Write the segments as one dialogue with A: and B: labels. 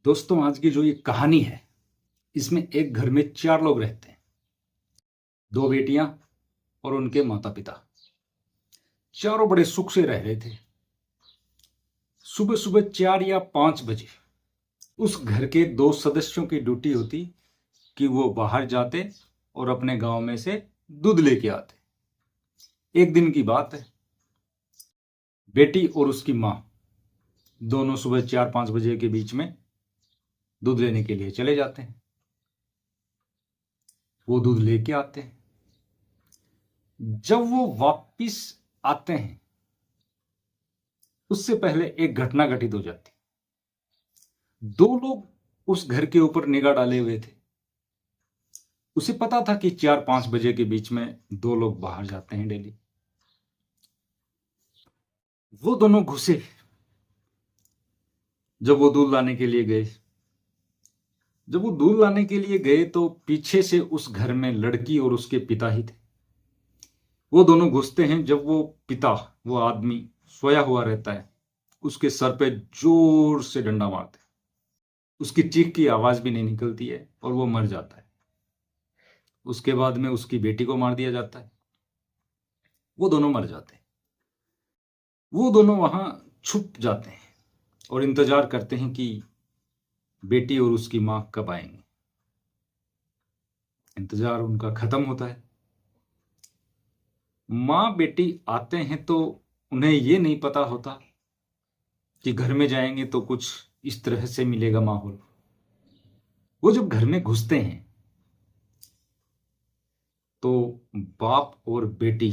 A: दोस्तों, आज की जो ये कहानी है, इसमें एक घर में 4 लोग रहते हैं। 2 बेटियां और उनके माता पिता। चारों बड़े सुख से रह रहे थे। सुबह सुबह 4 या 5 बजे उस घर के 2 सदस्यों की ड्यूटी होती कि वो बाहर जाते और अपने गांव में से दूध लेके आते। एक दिन की बात है, बेटी और उसकी माँ दोनों सुबह 4-5 बजे के बीच में दूध लेने के लिए चले जाते हैं। वो दूध लेके आते हैं। जब वो वापिस आते हैं, उससे पहले एक घटना घटित हो जाती। 2 लोग उस घर के ऊपर निगाह डाले हुए थे। उसे पता था कि 4-5 बजे के बीच में 2 लोग बाहर जाते हैं डेली। वो दोनों घुसे। जब वो दूध लाने के लिए गए, तो पीछे से उस घर में लड़की और उसके पिता ही थे। वो दोनों घुसते हैं। जब वो आदमी सोया हुआ रहता है, उसके सर पे जोर से डंडा मारते हैं। उसकी चीख की आवाज भी नहीं निकलती है और वो मर जाता है। उसके बाद में उसकी बेटी को मार दिया जाता है। वो दोनों मर जाते हैं। वो दोनों वहां छुप जाते हैं और इंतजार करते हैं कि बेटी और उसकी मां कब आएंगे। इंतजार उनका खत्म होता है। मां बेटी आते हैं तो उन्हें ये नहीं पता होता कि घर में जाएंगे तो कुछ इस तरह से मिलेगा माहौल। वो जब घर में घुसते हैं तो बाप और बेटी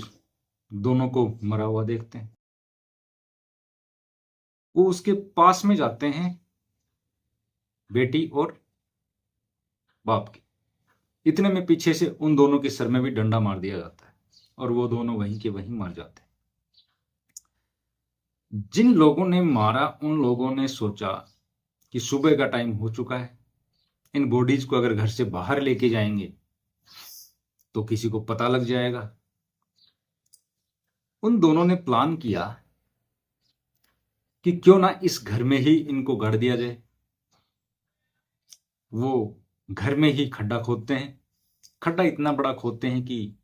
A: दोनों को मरा हुआ देखते हैं। वो उसके पास में जाते हैं, बेटी और बाप के। इतने में पीछे से उन दोनों के सर में भी डंडा मार दिया जाता है और वो दोनों वहीं के वहीं मर जाते हैं। जिन लोगों ने मारा, उन लोगों ने सोचा कि सुबह का टाइम हो चुका है, इन बॉडीज को अगर घर से बाहर लेके जाएंगे तो किसी को पता लग जाएगा। उन दोनों ने प्लान किया कि क्यों ना इस घर में ही इनको गाड़ दिया जाए। वो घर में ही खड्डा खोदते हैं। खड्डा इतना बड़ा खोदते हैं कि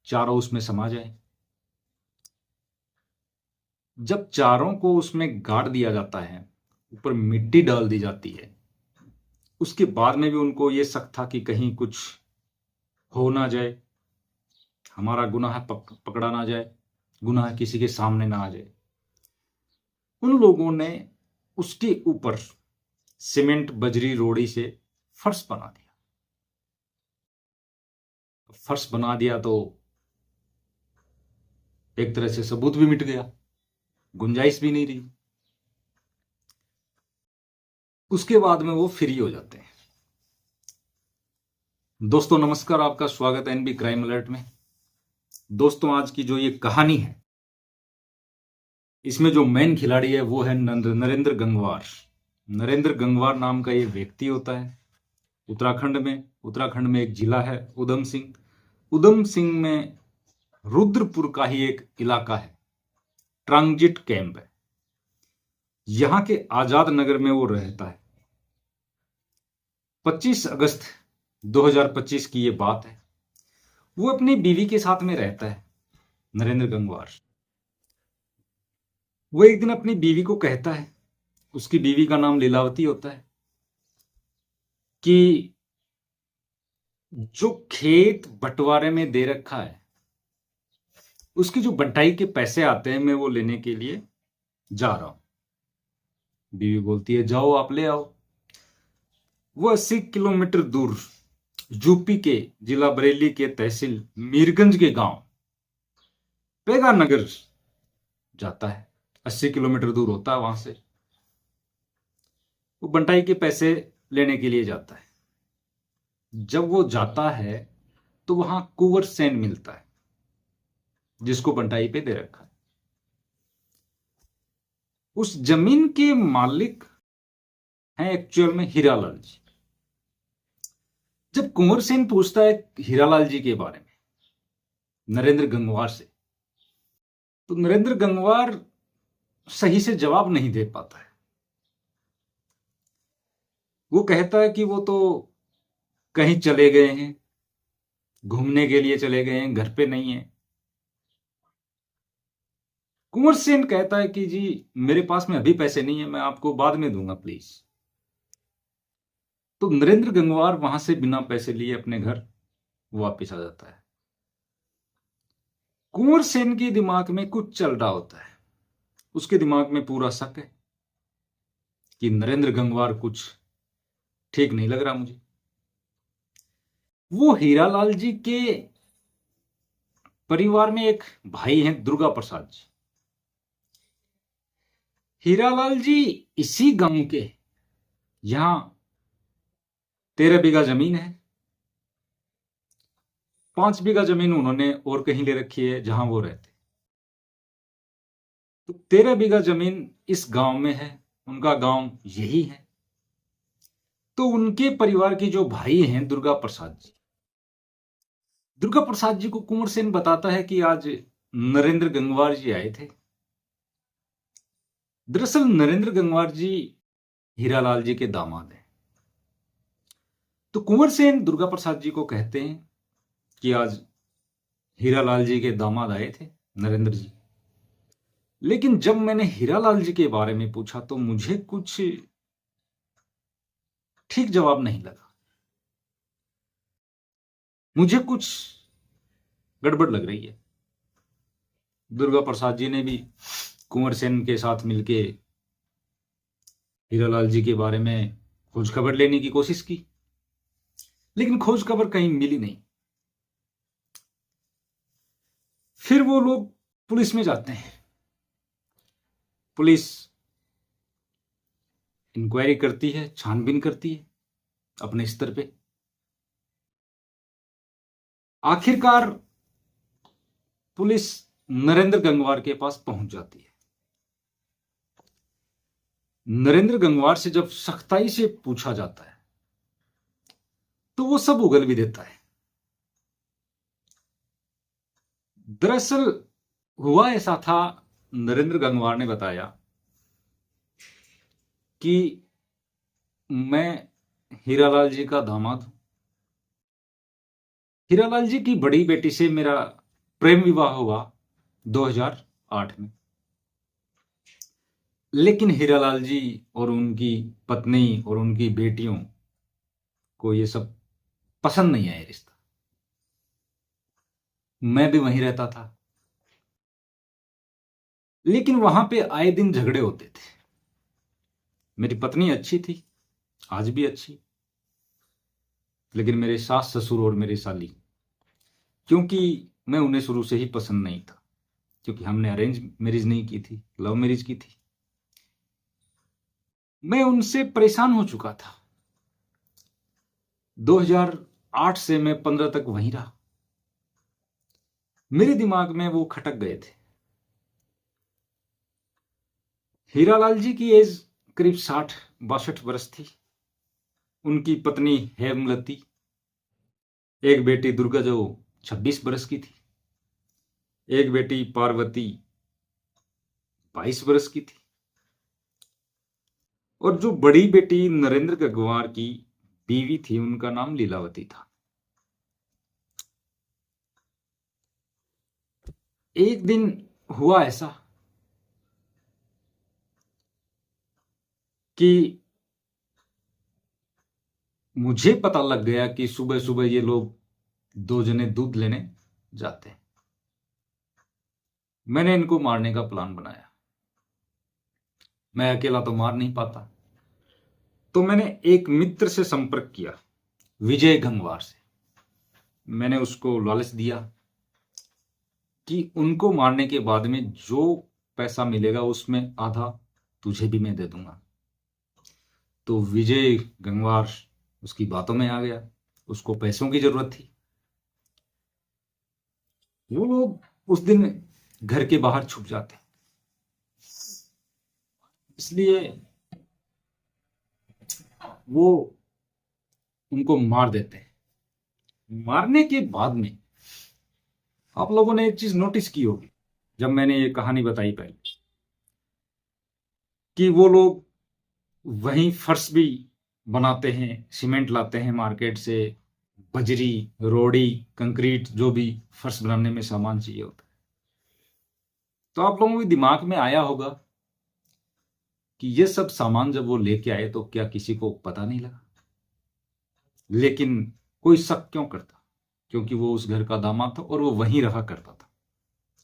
A: चारों उसमें समा जाए। जब चारों को उसमें गाड़ दिया जाता है, ऊपर मिट्टी डाल दी जाती है, उसके बाद में भी उनको ये शक था कि कहीं कुछ हो ना जाए, हमारा गुनाह पकड़ा ना जाए, गुनाह किसी के सामने ना आ जाए। उन लोगों ने उसके ऊपर सीमेंट बजरी रोड़ी से फर्श बना दिया। फर्श बना दिया तो एक तरह से सबूत भी मिट गया, गुंजाइश भी नहीं रही। उसके बाद में वो फ्री हो जाते हैं। दोस्तों नमस्कार, आपका स्वागत है एनबी क्राइम अलर्ट में। दोस्तों, आज की जो ये कहानी है, इसमें जो मेन खिलाड़ी है वो है नरेंद्र गंगवार। नरेंद्र गंगवार नाम का ये व्यक्ति होता है। उत्तराखंड में एक जिला है उधम सिंह में रुद्रपुर का ही एक इलाका है, ट्रांजिट कैंप है। यहां के आजाद नगर में वो रहता है। 25 अगस्त 2025 की ये बात है। वो अपनी बीवी के साथ में रहता है, नरेंद्र गंगवार। वो एक दिन अपनी बीवी को कहता है, उसकी बीवी का नाम लीलावती होता है, कि जो खेत बंटवारे में दे रखा है, उसकी जो बंटाई के पैसे आते हैं, मैं वो लेने के लिए जा रहा हूं। बीवी बोलती है, जाओ आप ले आओ। वो 80 किलोमीटर दूर यूपी के जिला बरेली के तहसील मीरगंज के गांव पेगा नगर जाता है। 80 किलोमीटर दूर होता है वहां से। वो बंटाई के पैसे लेने के लिए जाता है। जब वो जाता है तो वहां कुंवर सेन मिलता है, जिसको बंटाई पे दे रखा है। उस जमीन के मालिक हैं एक्चुअल में हीरालाल जी। जब कुंवर सेन पूछता है हीरालाल जी के बारे में नरेंद्र गंगवार से, तो नरेंद्र गंगवार सही से जवाब नहीं दे पाता है। वो कहता है कि वो तो कहीं चले गए हैं, घूमने के लिए चले गए हैं, घर पे नहीं है। कुंवर सेन कहता है कि जी मेरे पास में अभी पैसे नहीं है, मैं आपको बाद में दूंगा प्लीज। तो नरेंद्र गंगवार वहां से बिना पैसे लिए अपने घर वापस आ जाता है। कुंवर सेन के दिमाग में कुछ चल रहा होता है, उसके दिमाग में पूरा शक है कि नरेंद्र गंगवार कुछ ठीक नहीं लग रहा मुझे। वो हीरालाल जी के परिवार में एक भाई हैं दुर्गा प्रसाद जी। हीरालाल जी इसी गांव के, यहां 13 बीघा जमीन है, 5 बीघा जमीन उन्होंने और कहीं ले रखी है जहां वो रहते। तो 13 बीघा जमीन इस गांव में है, उनका गांव यही है। तो उनके परिवार के जो भाई हैं दुर्गा प्रसाद जी, दुर्गा प्रसाद जी को कुंवर सेन बताता है कि आज नरेंद्र गंगवार जी आए थे। दरअसल नरेंद्र गंगवार जी हीरालाल जी के दामाद हैं। तो कुंवर सेन दुर्गा प्रसाद जी को कहते हैं कि आज हीरालाल जी के दामाद आए थे नरेंद्र जी। लेकिन जब मैंने हीरालाल जी के बारे में पूछा तो मुझे कुछ ठीक जवाब नहीं लगा, मुझे कुछ गड़बड़ लग रही है। दुर्गा प्रसाद जी ने भी कुंवर सेन के साथ मिलके हीरालाल जी के बारे में खोज खबर लेने की कोशिश की, लेकिन खोज खबर कहीं मिली नहीं। फिर वो लोग पुलिस में जाते हैं। पुलिस इंक्वायरी करती है, छानबीन करती है अपने स्तर पे। आखिरकार पुलिस नरेंद्र गंगवार के पास पहुंच जाती है। नरेंद्र गंगवार से जब सख्ताई से पूछा जाता है तो वो सब उगल भी देता है। दरअसल हुआ ऐसा था, नरेंद्र गंगवार ने बताया कि मैं हीरालाल जी का दामाद हूं। हीरालाल जी की बड़ी बेटी से मेरा प्रेम विवाह हुआ 2008 में। लेकिन हीरालाल जी और उनकी पत्नी और उनकी बेटियों को ये सब पसंद नहीं आया रिश्ता। मैं भी वहीं रहता था, लेकिन वहां पे आए दिन झगड़े होते थे। मेरी पत्नी अच्छी थी, आज भी अच्छी, लेकिन मेरे सास ससुर और मेरी साली, क्योंकि मैं उन्हें शुरू से ही पसंद नहीं था, क्योंकि हमने अरेंज मैरिज नहीं की थी, लव मैरिज की थी। मैं उनसे परेशान हो चुका था। 2008 से मैं 15 तक वहीं रहा। मेरे दिमाग में वो खटक गए थे। हीरालाल जी की एज करीब 60-62 वर्ष थी। उनकी पत्नी हेमलती, एक बेटी दुर्गा जो 26 वर्ष की थी, एक बेटी पार्वती 22 वर्ष की थी, और जो बड़ी बेटी नरेंद्र गंगवार की बीवी थी उनका नाम लीलावती था। एक दिन हुआ ऐसा कि मुझे पता लग गया कि सुबह सुबह ये लोग 2 जने दूध लेने जाते हैं। मैंने इनको मारने का प्लान बनाया। मैं अकेला तो मार नहीं पाता, तो मैंने एक मित्र से संपर्क किया, विजय गंगवार से। मैंने उसको लालच दिया कि उनको मारने के बाद में जो पैसा मिलेगा उसमें आधा तुझे भी मैं दे दूंगा। तो विजय गंगवार उसकी बातों में आ गया, उसको पैसों की जरूरत थी। वो लोग उस दिन घर के बाहर छुप जाते, इसलिए वो उनको मार देते हैं। मारने के बाद में आप लोगों ने एक चीज नोटिस की होगी, जब मैंने ये कहानी बताई पहले, कि वो लोग वहीं फर्श भी बनाते हैं, सीमेंट लाते हैं मार्केट से, बजरी, रोड़ी, कंक्रीट, जो भी फर्श बनाने में सामान चाहिए होता है। तो आप लोगों के दिमाग में आया होगा कि ये सब सामान जब वो लेके आए तो क्या किसी को पता नहीं लगा? लेकिन कोई शक क्यों करता? क्योंकि वो उस घर का दामाद था और वो वहीं रहा करता था।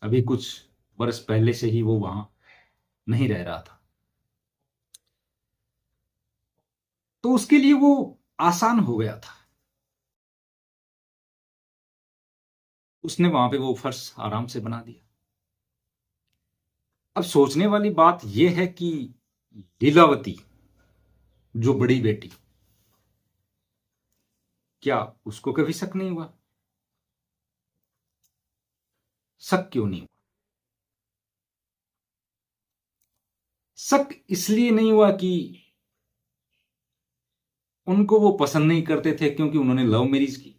A: अभी कुछ वर्ष पहले से ही वो वहां नहीं रह रहा था। तो उसके लिए वो आसान हो गया था। उसने वहां पे वो फर्श आराम से बना दिया। अब सोचने वाली बात यह है कि लीलावती, जो बड़ी बेटी, क्या उसको कभी शक नहीं हुआ? शक क्यों नहीं हुआ? शक इसलिए नहीं हुआ कि उनको वो पसंद नहीं करते थे, क्योंकि उन्होंने लव मैरिज की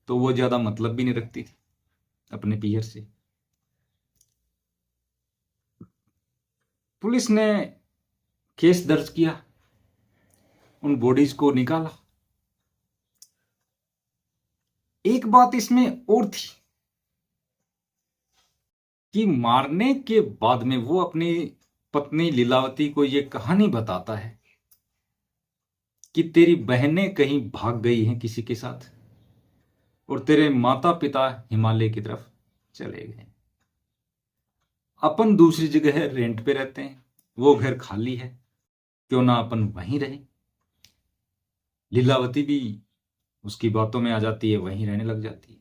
A: तो वो ज्यादा मतलब भी नहीं रखती थी अपने पियर से। पुलिस ने केस दर्ज किया, उन बॉडीज को निकाला। एक बात इसमें और थी कि मारने के बाद में वो अपनी पत्नी लीलावती को ये कहानी बताता है कि तेरी बहनें कहीं भाग गई हैं किसी के साथ और तेरे माता पिता हिमालय की तरफ चले गए। अपन दूसरी जगह रेंट पे रहते हैं, वो घर खाली है, क्यों ना अपन वहीं रहे। लीलावती भी उसकी बातों में आ जाती है, वहीं रहने लग जाती है।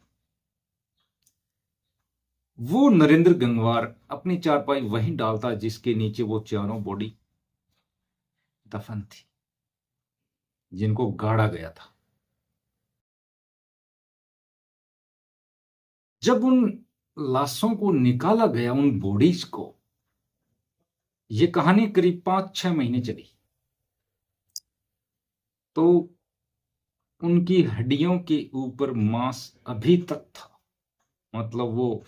A: वो नरेंद्र गंगवार अपनी चारपाई वहीं डालता जिसके नीचे वो चारों बॉडी दफन थी, जिनको गाड़ा गया था। जब उन लाशों को निकाला गया, उन बॉडीज को, ये कहानी करीब 5-6 महीने चली, तो उनकी हड्डियों के ऊपर मांस अभी तक था। मतलब वो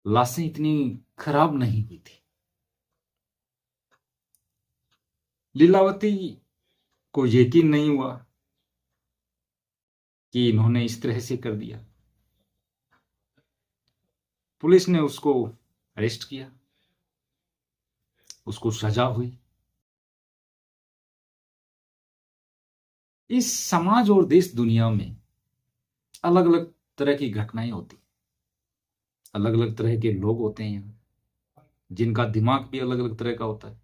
A: लाशें इतनी खराब नहीं हुई थी। लीलावती को यकीन नहीं हुआ कि इन्होंने इस तरह से कर दिया। पुलिस ने उसको अरेस्ट किया, उसको सजा हुई। इस समाज और देश दुनिया में अलग अलग तरह की घटनाएं होती, अलग अलग तरह के लोग होते हैं यहाँ, जिनका दिमाग भी अलग अलग तरह का होता है।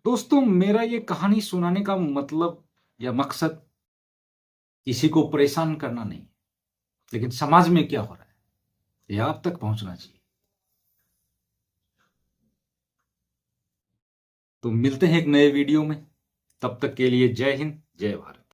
A: दोस्तों, मेरा ये कहानी सुनाने का मतलब या मकसद किसी को परेशान करना नहीं, लेकिन समाज में क्या हो रहा है ये आप तक पहुंचना चाहिए। तो मिलते हैं एक नए वीडियो में, तब तक के लिए जय हिंद, जय भारत।